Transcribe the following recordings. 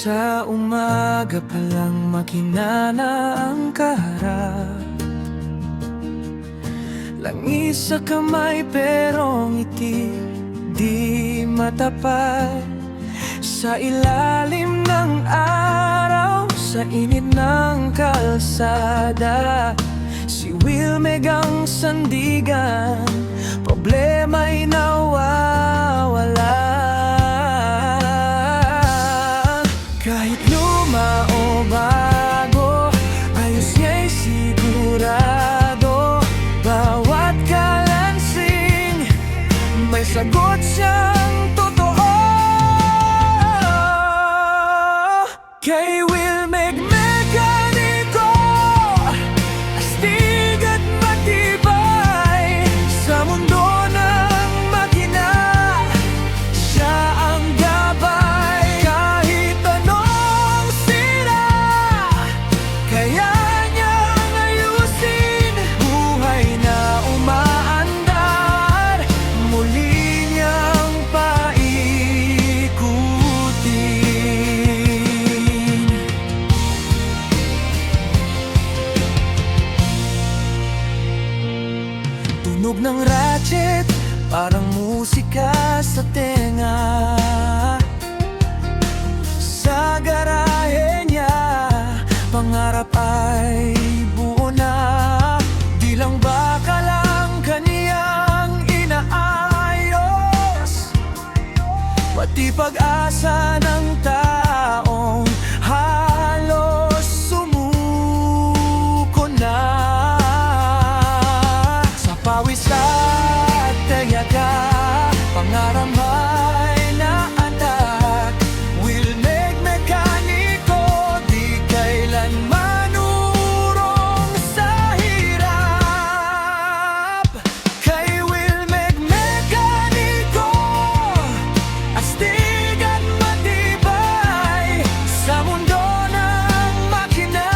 Sa umaga pa lang makinana ang kaharap. Langis sa kamay pero ngiti di matapat. Sa ilalim ng araw, sa init ng kalsada, si Wilmeg ang sandigan, problema'y nawawala. Kahit luma o bago, ayos niya'y sigurado. Bawat kalansing, may sagot siyang totoo. Kay Wilmeg Mekaniko, astig at matibay. Sa mundo ng makina, siya ang gabay. Kahit anong sira, kaya niyang ayusin. Buhay na umaandar, muli niyang paikutin. Tunog ng ratchet, parang musika sa tenga. Sa garahe niya, pangarap ay buo na. Di lang baka lang kaniyang inaayos, pati pag-asa ng taong halos sumuko na. Sa pawis at tiyaga, pangarap ay naatak. Wilmeg Mekaniko, di kailanman urong sa hirap. Kay Wilmeg Mekaniko, astig at matibay. Sa mundo ng makina,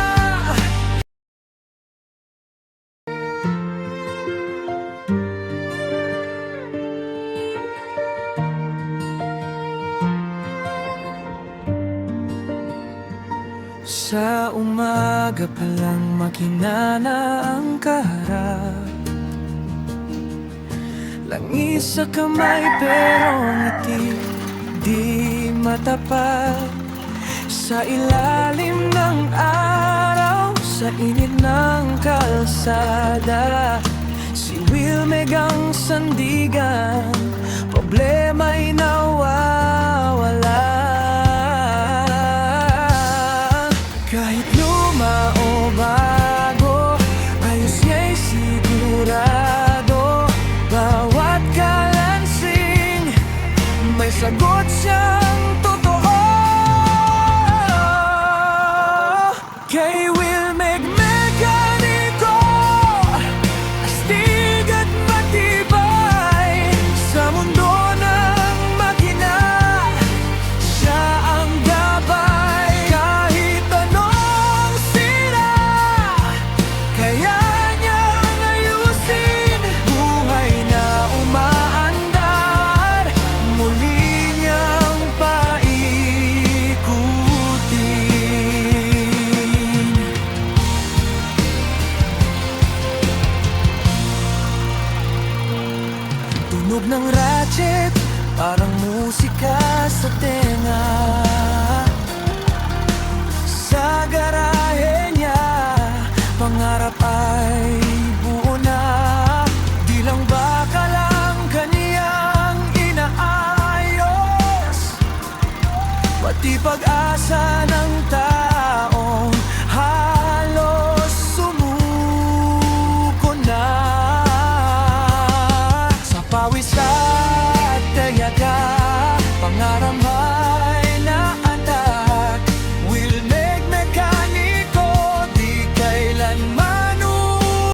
sa umaga pa lang makinana ang kaharap. Langis sa kamay pero ngiti di matapat. Sa ilalim ng araw, sa init ng kalsada, si Wilmeg ang sandigan, problema'y nawawala. Kahit luma o bago, ayos niya'y sigurado. Bawat kalansing, may sagot siyang totoo. Kay Wilmeg Mekaniko, astig at matibay. Sa mundo ng makina, siya ang gabay. Kahit anong sira, kaya niyang ayusin. Buhay na umaandar, muli niyang paikutin. Tunog ng ratchet, parang musika sa tenga. Sa garahe niya, pangarap ay buo na. Di lang baka lang kaniyang inaayos, pati pag-asa ng tao